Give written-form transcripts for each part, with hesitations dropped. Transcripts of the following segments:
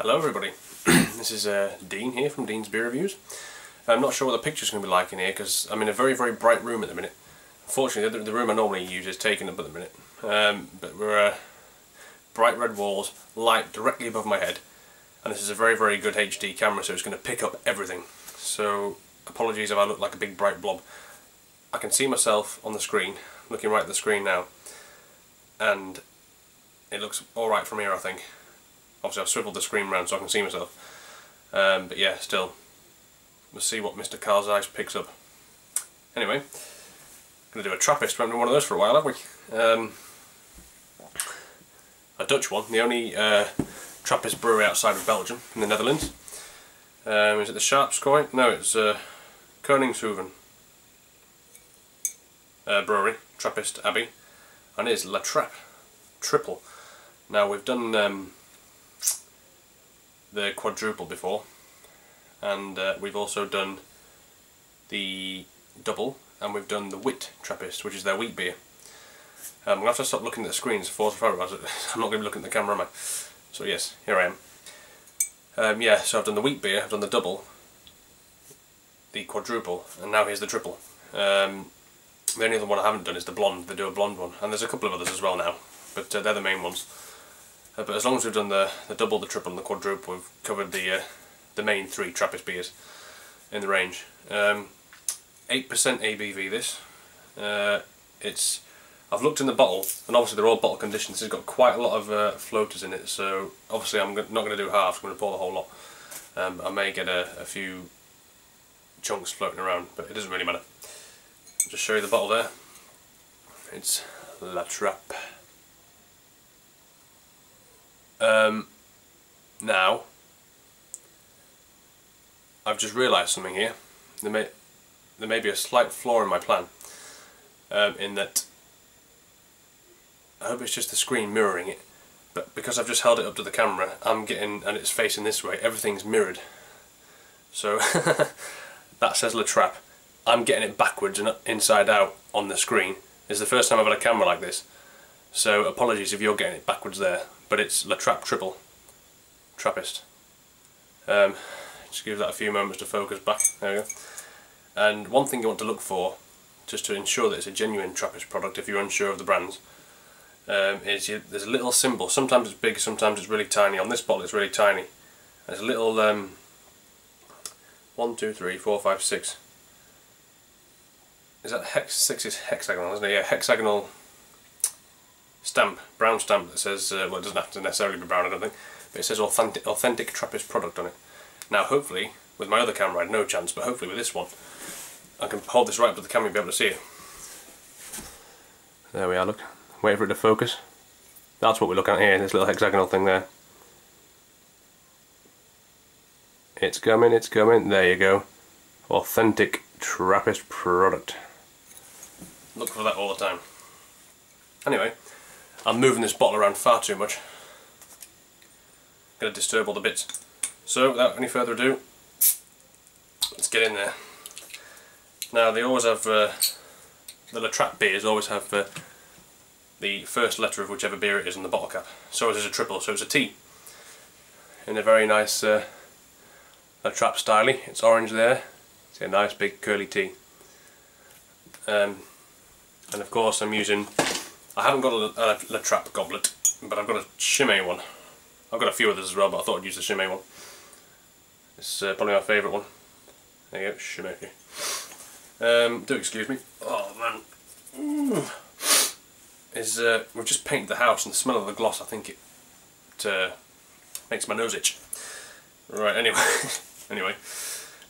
Hello everybody, this is Dean here from Dean's Beer Reviews. I'm not sure what the picture's going to be like in here because I'm in a very bright room at the minute. Unfortunately the room I normally use is taken up at the minute, but we're bright red walls, light directly above my head, and this is a very good HD camera, so it's going to pick up everything. So apologies if I look like a big bright blob. I can see myself on the screen, looking right at the screen now, and it looks alright from here I think. Obviously I've swiveled the screen around so I can see myself, but yeah, still, we'll see what Mr. Car's eyes picks up. Anyway, going to do a Trappist. We haven't done one of those for a while, have we? A Dutch one, the only Trappist brewery outside of Belgium, in the Netherlands. Is it the Sharpskooi? No, it's Koningshoeven brewery, Trappist Abbey, and it is Trappe Tripel. Now we've done the quadruple before, and we've also done the double, and we've done the wit Trappist, which is their wheat beer. I'm going to have to stop looking at the screens for photos. I'm not going to be looking at the camera, am I? So yes, here I am. Yeah, so I've done the wheat beer, I've done the double, the quadruple, and now here's the triple. The only other one I haven't done is the blonde. They do a blonde one, and there's a couple of others as well now, but they're the main ones. But as long as we've done the double, the triple and the quadruple, we've covered the main three Trappist beers in the range. 8% ABV this. I've looked in the bottle, and obviously they're all bottle conditioned. This has got quite a lot of floaters in it, so obviously I'm not going to do halves, I'm going to pour the whole lot. I may get a few chunks floating around, but it doesn't really matter. I'll just show you the bottle there. It's La Trappe. Now, I've just realised something here. There may be a slight flaw in my plan, in that I hope it's just the screen mirroring it, but because I've just held it up to the camera, and it's facing this way, everything's mirrored. So that says La Trappe. I'm getting it backwards and inside out on the screen. It's the first time I've had a camera like this, so apologies if you're getting it backwards there. But it's La Trappe Tripel, Trappist. Just give that a few moments to focus back. There we go. And one thing you want to look for, just to ensure that it's a genuine Trappist product if you're unsure of the brands, is there's a little symbol. Sometimes it's big, sometimes it's really tiny. On this bottle it's really tiny. There's a little 1, 2, 3, 4, 5, 6. Is that hex? 6 is hexagonal, isn't it? Yeah, hexagonal stamp, brown stamp that says, well, it doesn't have to necessarily be brown I don't think, but it says authentic Trappist product on it. Now hopefully, with my other camera I had no chance, but hopefully with this one I can hold this right up to the camera and be able to see it. There we are, look, wait for it to focus. That's what we're looking at here, this little hexagonal thing there. It's coming, there you go. Authentic Trappist product. Look for that all the time. Anyway, I'm moving this bottle around far too much. Going to disturb all the bits. So without any further ado, let's get in there. Now they always have, the La Trappe beers always have the first letter of whichever beer it is on the bottle cap. So it is a triple, so it's a T. In a very nice La Trappe style. It's orange there. It's a nice big curly T. And of course I'm using, I haven't got a La Trappe goblet, but I've got a Chimay one. I've got a few others as well, but I thought I'd use the Chimay one. It's probably my favourite one. There you go, Chimay. Do excuse me. Oh man. We've just painted the house, and the smell of the gloss, I think it makes my nose itch. Right, anyway.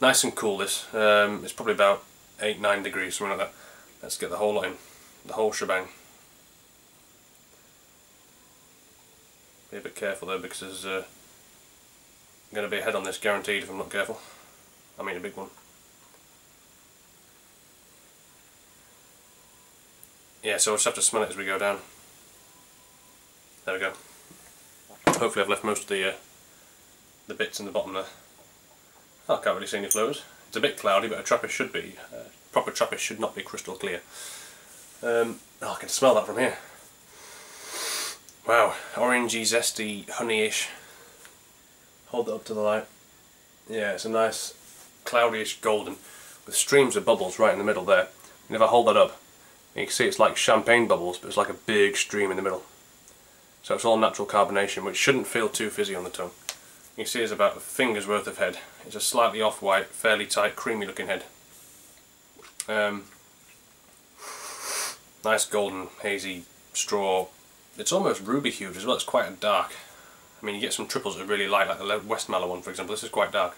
Nice and cool this. It's probably about 8-9 degrees, something like that. Let's get the whole lot in. The whole shebang. Be a bit careful though, because there's going to be a head on this guaranteed if I'm not careful. I mean a big one. Yeah, so we'll just have to smell it as we go down. There we go. Hopefully I've left most of the bits in the bottom there. Oh, I can't really see any flows. It's a bit cloudy, but a Trappist should be. Proper Trappist should not be crystal clear. Oh, I can smell that from here. Wow, orangey, zesty, honey-ish. Hold it up to the light. Yeah, it's a nice cloudyish golden with streams of bubbles right in the middle there. And if I hold that up, you can see it's like champagne bubbles, but it's like a big stream in the middle. So it's all natural carbonation, which shouldn't feel too fizzy on the tongue. You can see it's about a finger's worth of head. It's a slightly off-white, fairly tight, creamy looking head. Nice golden, hazy straw. It's almost ruby hued as well, it's quite dark. I mean, you get some triples that are really light, like the West Mallow one for example. This is quite dark.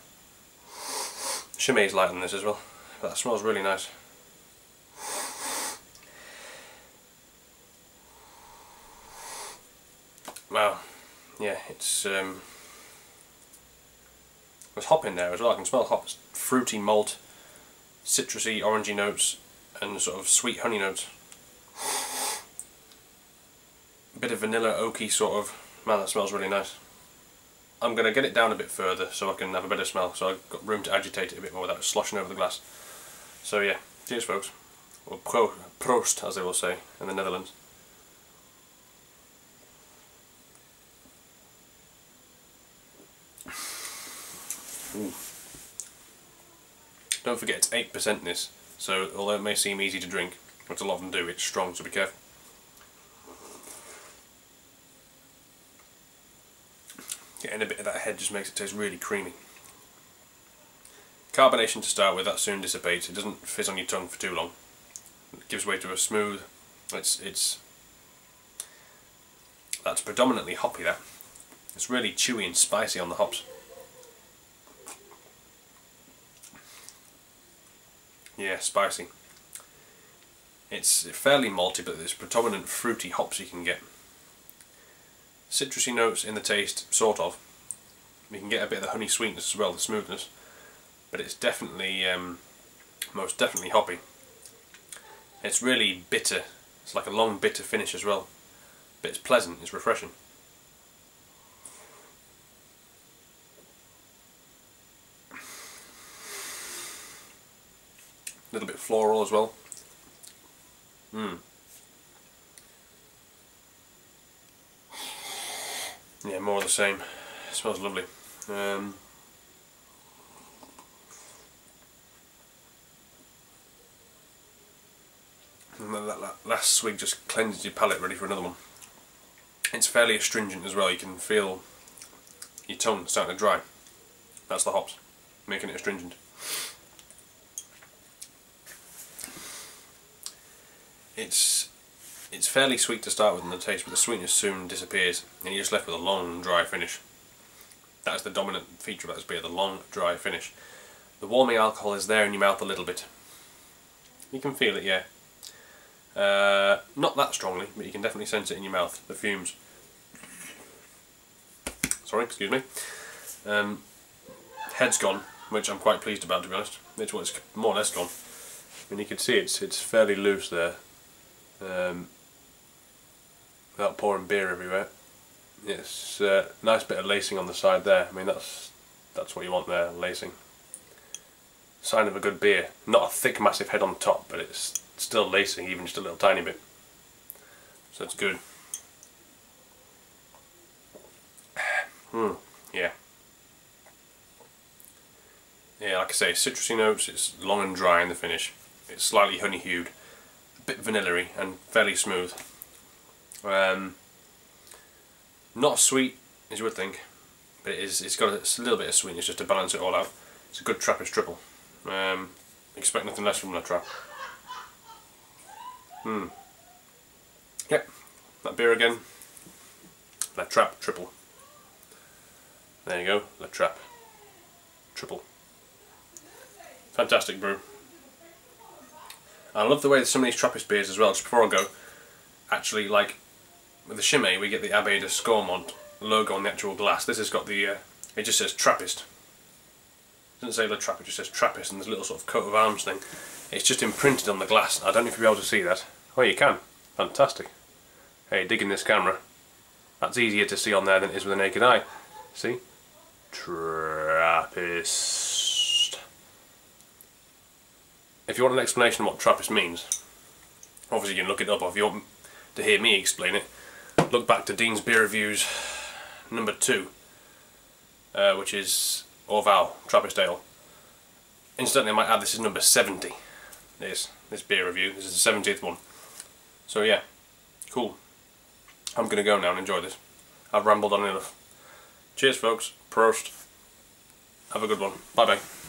Chimay is light on this as well. But that smells really nice. Wow, yeah, it's there's hop in there as well. I can smell hops, fruity malt, citrusy, orangey notes, and sort of sweet honey notes. A bit of vanilla, oaky sort of. Man, that smells really nice. I'm going to get it down a bit further so I can have a better smell, so I've got room to agitate it a bit more without it sloshing over the glass. So yeah, cheers folks. Or Proost, as they will say in the Netherlands. Ooh. Don't forget it's 8% this, so although it may seem easy to drink, which a lot of them do, it's strong, so be careful. Getting a bit of that head just makes it taste really creamy. Carbonation to start with, that soon dissipates. It doesn't fizz on your tongue for too long. It gives way to a smooth. That's predominantly hoppy. That it's really chewy and spicy on the hops. Yeah, spicy. It's fairly malty, but there's predominant fruity hops you can get. Citrusy notes in the taste, sort of. You can get a bit of the honey sweetness as well, the smoothness. But it's definitely, most definitely hoppy. It's really bitter. It's like a long bitter finish as well. But it's pleasant, it's refreshing. A little bit floral as well. Yeah, more of the same. It smells lovely. And that last swig just cleanses your palate, ready for another one. It's fairly astringent as well. You can feel your tongue starting to dry. That's the hops making it astringent. It's fairly sweet to start with in the taste, but the sweetness soon disappears and you're just left with a long dry finish. That is the dominant feature of that beer, the long dry finish. The warming alcohol is there in your mouth a little bit. You can feel it, yeah. Not that strongly, but you can definitely sense it in your mouth, the fumes. Sorry, excuse me. Head's gone, which I'm quite pleased about, to be honest. It's more or less gone. I mean, you can see it's fairly loose there. Without pouring beer everywhere. It's a nice bit of lacing on the side there. I mean, that's what you want there, lacing. Sign of a good beer. Not a thick massive head on top, but it's still lacing, even just a little tiny bit. So it's good. Yeah. Yeah, like I say, citrusy notes, it's long and dry in the finish. It's slightly honey hued, a bit vanilla-y and fairly smooth. Not sweet as you would think, but it's got a little bit of sweetness just to balance it all out. It's a good Trappist triple. Expect nothing less from La Trappe. Yep, that beer again. La Trappe Triple. There you go, La Trappe Triple. Fantastic brew. I love the way that some of these Trappist beers as well, just before I go, actually, like with the Chimay we get the ABV de Scormont logo on the actual glass. This has got the, it just says Trappist. It doesn't say La Trappe, it just says Trappist, and there's a little sort of coat of arms thing. It's just imprinted on the glass. I don't know if you'll be able to see that. Oh, you can. Fantastic. Hey, digging this camera. That's easier to see on there than it is with the naked eye. See? Trappist. If you want an explanation of what Trappist means, obviously you can look it up, or if you want to hear me explain it, look back to Dean's Beer Reviews #2. which is Orval Trappist Ale. Incidentally, I might add this is number 70. This beer review. This is the 70th one. So yeah, cool. I'm going to go now and enjoy this. I've rambled on enough. Cheers folks. Prost. Have a good one. Bye bye.